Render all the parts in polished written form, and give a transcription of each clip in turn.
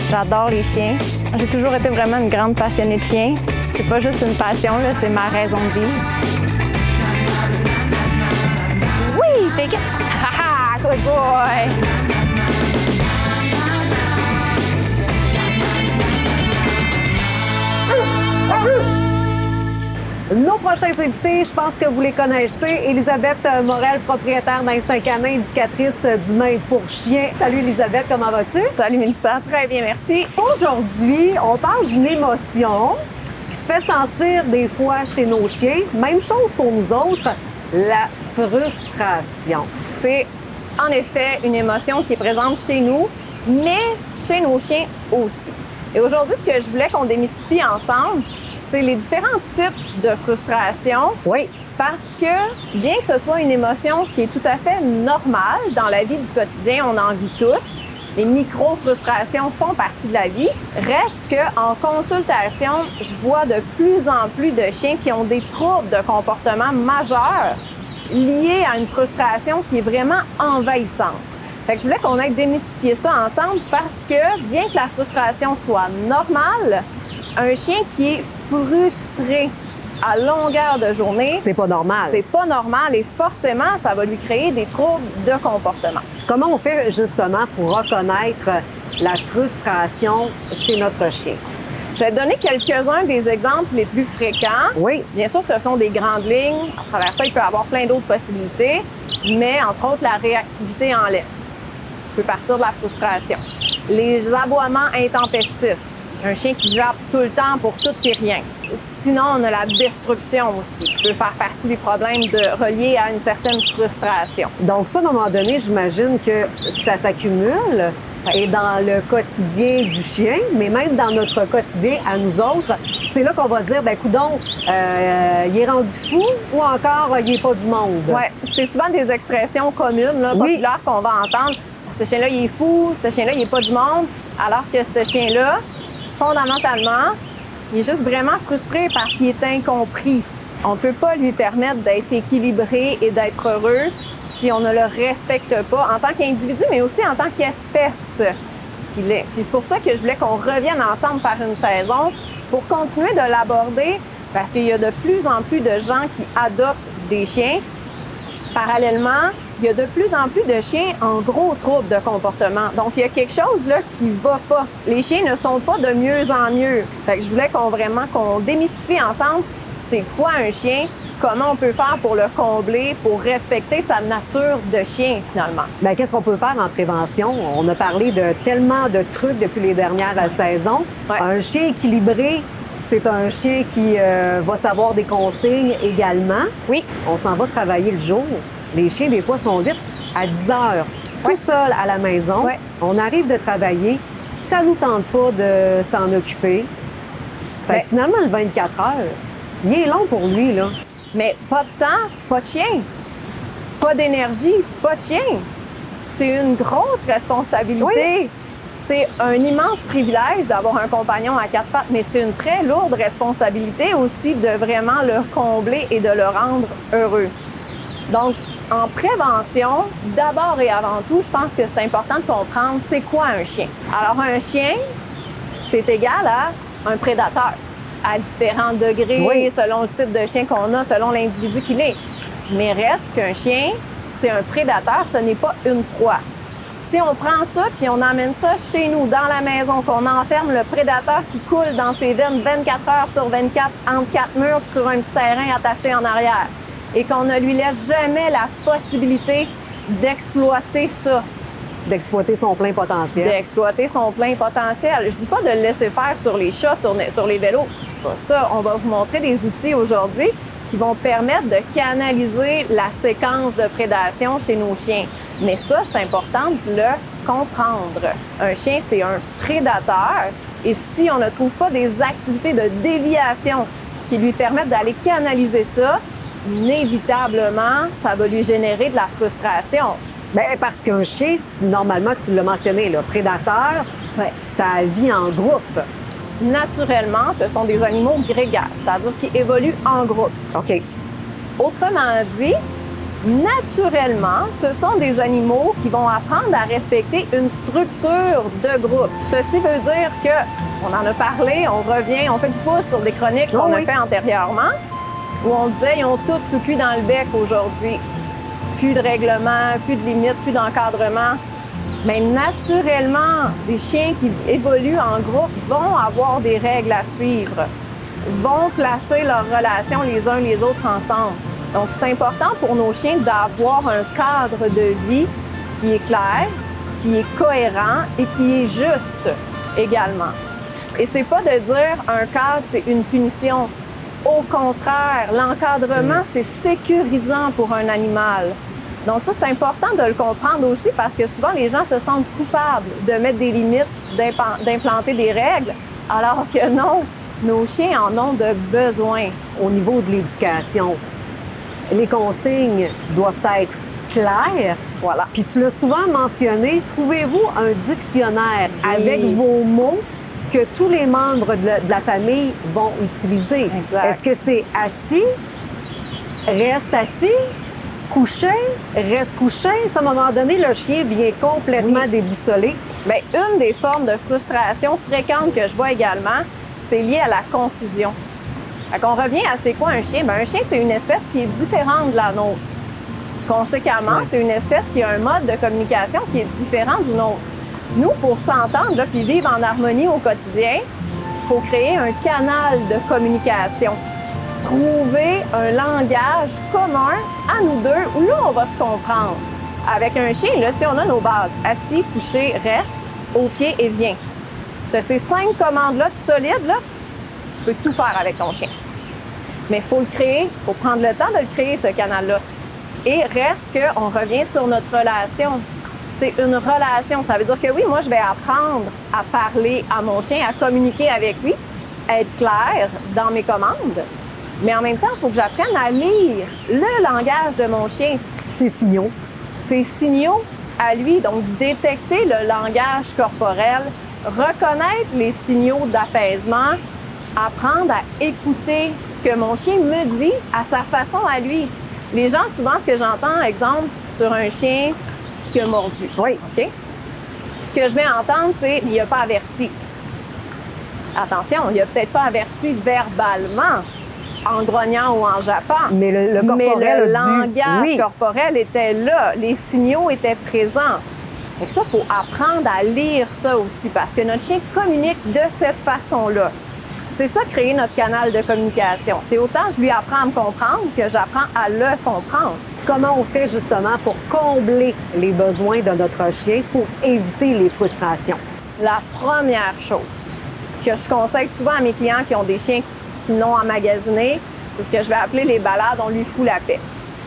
J'adore les chiens. J'ai toujours été vraiment une grande passionnée de chiens. C'est pas juste une passion, là, c'est ma raison de vivre. Oui, take it! Haha, good boy! Nos prochains invités, je pense que vous les connaissez. Élisabeth Morel, propriétaire d'Instinct Canin, éducatrice d'humains pour chiens. Salut Élisabeth, comment vas-tu? Salut Mélissa, très bien, merci. Aujourd'hui, on parle d'une émotion qui se fait sentir des fois chez nos chiens. Même chose pour nous autres, la frustration. C'est en effet une émotion qui est présente chez nous, mais chez nos chiens aussi. Et aujourd'hui, ce que je voulais qu'on démystifie ensemble, c'est les différents types de frustration. Oui. Parce que, bien que ce soit une émotion qui est tout à fait normale dans la vie du quotidien, on en vit tous, les micro-frustrations font partie de la vie, reste qu'en consultation, je vois de plus en plus de chiens qui ont des troubles de comportement majeurs liés à une frustration qui est vraiment envahissante. Fait que je voulais qu'on aille démystifier ça ensemble parce que, bien que la frustration soit normale, un chien qui est frustré à longueur de journée, c'est pas normal. C'est pas normal et forcément, ça va lui créer des troubles de comportement. Comment on fait justement pour reconnaître la frustration chez notre chien? Je vais te donner quelques-uns des exemples les plus fréquents. Oui. Bien sûr, ce sont des grandes lignes. À travers ça, il peut y avoir plein d'autres possibilités, mais entre autres, la réactivité en laisse peut partir de la frustration. Les aboiements intempestifs. Un chien qui jappe tout le temps pour tout et rien. Sinon, on a la destruction aussi, qui peut faire partie des problèmes reliés à une certaine frustration. Donc ça, à un moment donné, j'imagine que ça s'accumule et dans le quotidien du chien, mais même dans notre quotidien à nous autres, c'est là qu'on va dire, ben coudonc, il est rendu fou ou encore il est pas du monde. Oui, c'est souvent des expressions communes, là, populaires qu'on va entendre. Ce chien-là, il est fou, ce chien-là, il est pas du monde, alors que ce chien-là, fondamentalement, il est juste vraiment frustré parce qu'il est incompris. On ne peut pas lui permettre d'être équilibré et d'être heureux si on ne le respecte pas en tant qu'individu, mais aussi en tant qu'espèce qu'il est. Puis c'est pour ça que je voulais qu'on revienne ensemble faire une saison pour continuer de l'aborder parce qu'il y a de plus en plus de gens qui adoptent des chiens. Parallèlement, il y a de plus en plus de chiens en gros troubles de comportement. Donc, il y a quelque chose là qui va pas. Les chiens ne sont pas de mieux en mieux. Fait que je voulais qu'on démystifie ensemble c'est quoi un chien, comment on peut faire pour le combler, pour respecter sa nature de chien, finalement. Bien, qu'est-ce qu'on peut faire en prévention? On a parlé de tellement de trucs depuis les dernières saisons. Ouais. Un chien équilibré, c'est un chien qui va savoir des consignes également. Oui. On s'en va travailler le jour. Les chiens, des fois, sont 8 à 10 heures, tout seul à la maison. Ouais. On arrive de travailler, ça nous tente pas de s'en occuper. Fait que finalement, le 24 heures, il est long pour lui, là. Mais pas de temps, pas de chien. Pas d'énergie, pas de chien. C'est une grosse responsabilité. Oui. C'est un immense privilège d'avoir un compagnon à quatre pattes, mais c'est une très lourde responsabilité aussi de vraiment le combler et de le rendre heureux. Donc, en prévention, d'abord et avant tout, je pense que c'est important de comprendre c'est quoi un chien. Alors, un chien, c'est égal à un prédateur, à différents degrés, selon le type de chien qu'on a, selon l'individu qu'il est. Mais reste qu'un chien, c'est un prédateur, ce n'est pas une proie. Si on prend ça puis on emmène ça chez nous, dans la maison, qu'on enferme le prédateur qui coule dans ses veines 24 heures sur 24 entre quatre murs puis sur un petit terrain attaché en arrière et qu'on ne lui laisse jamais la possibilité d'exploiter ça. D'exploiter son plein potentiel. D'exploiter son plein potentiel. Je dis pas de le laisser faire sur les chats, sur les vélos. C'est pas ça. On va vous montrer des outils aujourd'hui qui vont permettre de canaliser la séquence de prédation chez nos chiens. Mais ça, c'est important de le comprendre. Un chien, c'est un prédateur. Et si on ne trouve pas des activités de déviation qui lui permettent d'aller canaliser ça, inévitablement, ça va lui générer de la frustration. Bien, parce qu'un chien, normalement, tu l'as mentionné, là, prédateur, ça vit en groupe. Naturellement, ce sont des animaux grégaires, c'est-à-dire qui évoluent en groupe. OK. Autrement dit, naturellement, ce sont des animaux qui vont apprendre à respecter une structure de groupe. Ceci veut dire que, on en a parlé, on revient, on fait du pouce sur des chroniques qu'on a fait antérieurement, où on disait ils ont tout cuit dans le bec aujourd'hui. Plus de règlement, plus de limites, plus d'encadrement. Mais naturellement, les chiens qui évoluent en groupe vont avoir des règles à suivre, vont placer leurs relations les uns les autres ensemble. Donc, c'est important pour nos chiens d'avoir un cadre de vie qui est clair, qui est cohérent et qui est juste également. Et c'est pas de dire un cadre, c'est une punition. Au contraire, l'encadrement, c'est sécurisant pour un animal. Donc ça, c'est important de le comprendre aussi parce que souvent, les gens se sentent coupables de mettre des limites, d'implanter des règles, alors que non, nos chiens en ont de besoin. Au niveau de l'éducation, les consignes doivent être claires. Voilà. Puis tu l'as souvent mentionné, trouvez-vous un dictionnaire avec vos mots que tous les membres de la famille vont utiliser. Exact. Est-ce que c'est assis, reste assis, couché, reste couché? À un moment donné, le chien vient complètement déboussolé. Bien, une des formes de frustration fréquentes que je vois également, c'est lié à la confusion. Fait qu'on revient à c'est quoi un chien? Bien, un chien, c'est une espèce qui est différente de la nôtre. Conséquemment, c'est une espèce qui a un mode de communication qui est différent du nôtre. Nous, pour s'entendre puis vivre en harmonie au quotidien, il faut créer un canal de communication. Trouver un langage commun à nous deux où là, on va se comprendre. Avec un chien, là, si on a nos bases, assis, couché, reste, au pied et viens. Tu as ces 5 commandes-là solides, là, tu peux tout faire avec ton chien. Mais il faut le créer, il faut prendre le temps de le créer, ce canal-là. Et reste qu'on revient sur notre relation. C'est une relation. Ça veut dire que oui, moi, je vais apprendre à parler à mon chien, à communiquer avec lui, à être clair dans mes commandes. Mais en même temps, il faut que j'apprenne à lire le langage de mon chien. Ses signaux. Ses signaux à lui. Donc, détecter le langage corporel, reconnaître les signaux d'apaisement, apprendre à écouter ce que mon chien me dit à sa façon à lui. Les gens, souvent, ce que j'entends, exemple, sur un chien qui a mordu. Oui. OK? Ce que je vais entendre, c'est il n'a pas averti. Attention, il n'a peut-être pas averti verbalement, en grognant ou en jappant. Mais le corporel langage corporel était là. Les signaux étaient présents. Donc ça, il faut apprendre à lire ça aussi parce que notre chien communique de cette façon-là. C'est ça, créer notre canal de communication. C'est autant je lui apprends à me comprendre que j'apprends à le comprendre. Comment on fait justement pour combler les besoins de notre chien pour éviter les frustrations? La première chose que je conseille souvent à mes clients qui ont des chiens qui n'ont emmagasiné, c'est ce que je vais appeler les balades, on lui fout la paix.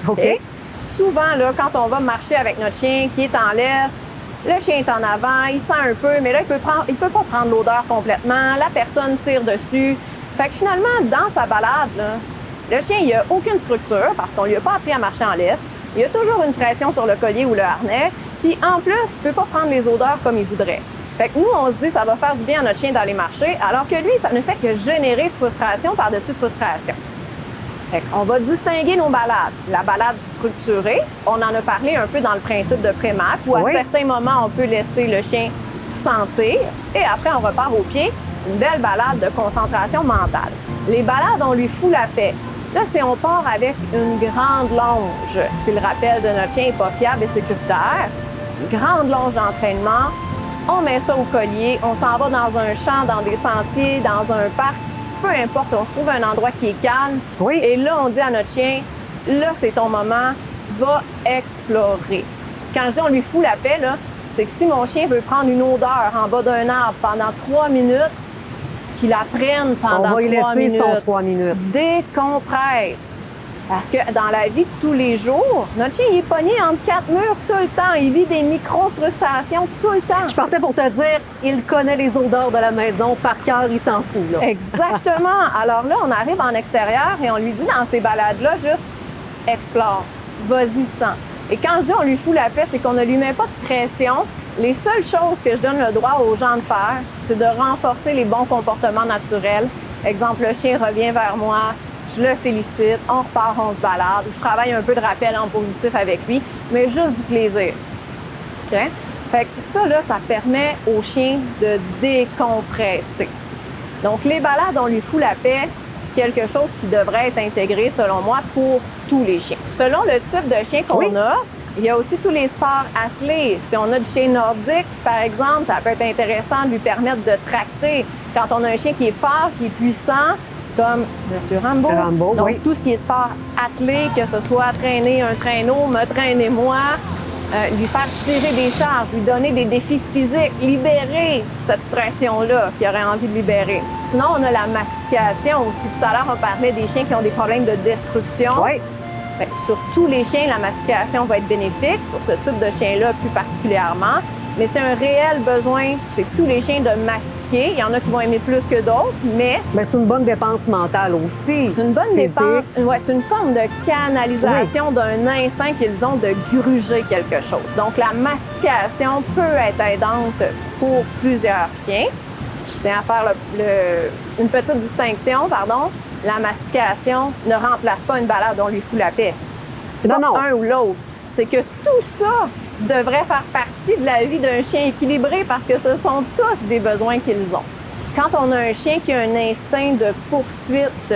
OK. Et souvent, là, quand on va marcher avec notre chien qui est en laisse, le chien est en avant, il sent un peu, mais là, il peut pas prendre l'odeur complètement. La personne tire dessus. Fait que finalement, dans sa balade, là, le chien, il n'a aucune structure parce qu'on lui a pas appris à marcher en laisse. Il y a toujours une pression sur le collier ou le harnais. Puis en plus, il peut pas prendre les odeurs comme il voudrait. Fait que nous, on se dit ça va faire du bien à notre chien d'aller marcher, alors que lui, ça ne fait que générer frustration par-dessus frustration. Fait qu'on va distinguer nos balades. La balade structurée, on en a parlé un peu dans le principe de Prémac, où à certains moments, on peut laisser le chien sentir, et après, on repart au pied. Une belle balade de concentration mentale. Les balades, on lui fout la paix. Là, c'est on part avec une grande longe. Si le rappel de notre chien n'est pas fiable et sécuritaire, une grande longe d'entraînement, on met ça au collier, on s'en va dans un champ, dans des sentiers, dans un parc, peu importe, on se trouve un endroit qui est calme. Oui. Et là, on dit à notre chien, là, c'est ton moment, va explorer. Quand je dis on lui fout la paix, là, c'est que si mon chien veut prendre une odeur en bas d'un arbre pendant 3 minutes, qu'il la prenne pendant 3 minutes. On va y laisser son 3 minutes. Décompresse. Parce que dans la vie de tous les jours, notre chien il est pogné entre 4 murs tout le temps. Il vit des micro-frustrations tout le temps. Je partais pour te dire, il connaît les odeurs de la maison par cœur, il s'en fout. Là. Exactement. Alors là, on arrive en extérieur et on lui dit dans ces balades-là, juste explore, vas-y, sens. Et quand je dis on lui fout la paix, c'est qu'on ne lui met pas de pression. Les seules choses que je donne le droit aux gens de faire, c'est de renforcer les bons comportements naturels. Exemple, le chien revient vers moi, je le félicite, on repart, on se balade, je travaille un peu de rappel en positif avec lui, mais juste du plaisir. OK? Fait que ça, là, ça permet au chien de décompresser. Donc, les balades, on lui fout la paix, quelque chose qui devrait être intégré, selon moi, pour tous les chiens. Selon le type de chien qu'on a, il y a aussi tous les sports attelés. Si on a du chien nordique, par exemple, ça peut être intéressant de lui permettre de tracter. Quand on a un chien qui est fort, qui est puissant, comme M. Rambo. Donc, tout ce qui est sport attelé, que ce soit traîner un traîneau, me traîner moi, lui faire tirer des charges, lui donner des défis physiques, libérer cette pression-là qu'il aurait envie de libérer. Sinon, on a la mastication aussi. Tout à l'heure, on parlait des chiens qui ont des problèmes de destruction. Oui. Bien, sur tous les chiens, la mastication va être bénéfique, sur ce type de chien-là plus particulièrement. Mais c'est un réel besoin chez tous les chiens de mastiquer. Il y en a qui vont aimer plus que d'autres, mais... Bien, c'est une bonne dépense mentale aussi. C'est une bonne dépense. Ouais, c'est une forme de canalisation d'un instinct qu'ils ont de gruger quelque chose. Donc, la mastication peut être aidante pour plusieurs chiens. Je tiens à faire une petite distinction, pardon. La mastication ne remplace pas une balade, on lui fout la paix. C'est pas un ou l'autre. C'est que tout ça devrait faire partie de la vie d'un chien équilibré parce que ce sont tous des besoins qu'ils ont. Quand on a un chien qui a un instinct de poursuite,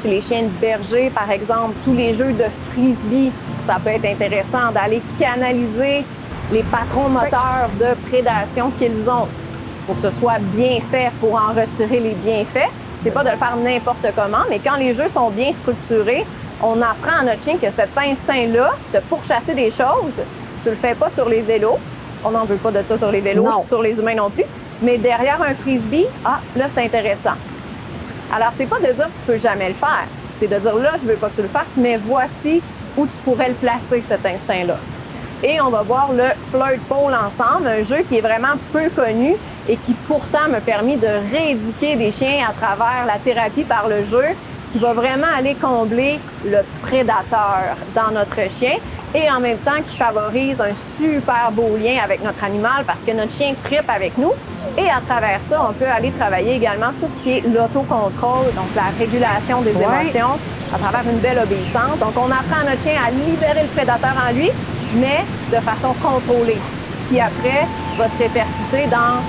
chez les chiens de berger, par exemple, tous les jeux de frisbee, ça peut être intéressant d'aller canaliser les patrons moteurs de prédation qu'ils ont. Il faut que ce soit bien fait pour en retirer les bienfaits. C'est pas de le faire n'importe comment, mais quand les jeux sont bien structurés, on apprend à notre chien que cet instinct-là de pourchasser des choses, tu le fais pas sur les vélos. On n'en veut pas de ça sur les vélos, sur les humains non plus. Mais derrière un frisbee, là, c'est intéressant. Alors, c'est pas de dire que tu peux jamais le faire. C'est de dire, là, je veux pas que tu le fasses, mais voici où tu pourrais le placer, cet instinct-là. Et on va voir le Flirt Pole ensemble, un jeu qui est vraiment peu connu et qui pourtant m'a permis de rééduquer des chiens à travers la thérapie par le jeu, qui va vraiment aller combler le prédateur dans notre chien et en même temps qui favorise un super beau lien avec notre animal parce que notre chien trippe avec nous. Et à travers ça, on peut aller travailler également tout ce qui est l'autocontrôle, donc la régulation des émotions à travers une belle obéissance. Donc, on apprend à notre chien à libérer le prédateur en lui, mais de façon contrôlée, ce qui après va se répercuter dans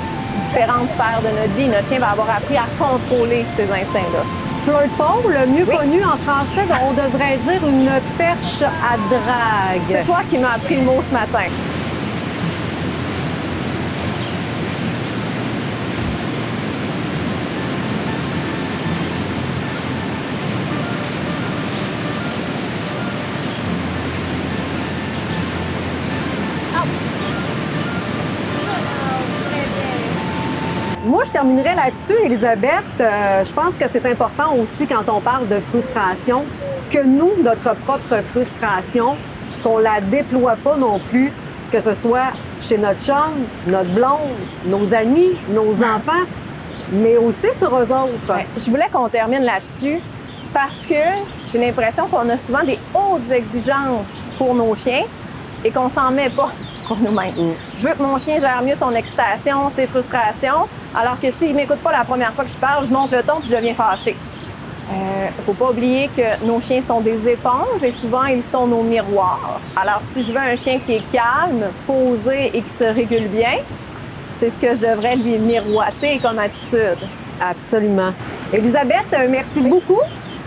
différentes sphères de notre vie. Notre chien va avoir appris à contrôler ses instincts-là. Flirt Pole, mieux connu en français, on devrait dire une perche à drague. C'est toi qui m'as appris le mot ce matin. Moi, je terminerai là-dessus, Elisabeth. Je pense que c'est important aussi quand on parle de frustration, que nous, notre propre frustration, qu'on la déploie pas non plus, que ce soit chez notre chum, notre blonde, nos amis, nos enfants, mais aussi sur eux autres. Ouais. Je voulais qu'on termine là-dessus parce que j'ai l'impression qu'on a souvent des hautes exigences pour nos chiens et qu'on s'en met pas pour nous-mêmes. Je veux que mon chien gère mieux son excitation, ses frustrations, alors que s'il ne m'écoute pas la première fois que je parle, je monte le ton puis je deviens fâchée. Faut pas oublier que nos chiens sont des éponges et souvent ils sont nos miroirs. Alors si je veux un chien qui est calme, posé et qui se régule bien, c'est ce que je devrais lui miroiter comme attitude. Absolument. Elisabeth, merci beaucoup.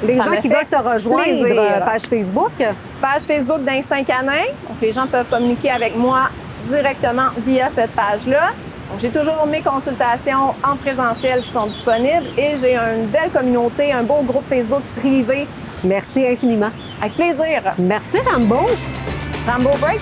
Les gens qui veulent te rejoindre, page Facebook. Page Facebook d'Instinct Canin. Donc, les gens peuvent communiquer avec moi directement via cette page-là. Donc, j'ai toujours mes consultations en présentiel qui sont disponibles et j'ai une belle communauté, un beau groupe Facebook privé. Merci infiniment. Avec plaisir. Merci, Rambo. Rambo Break.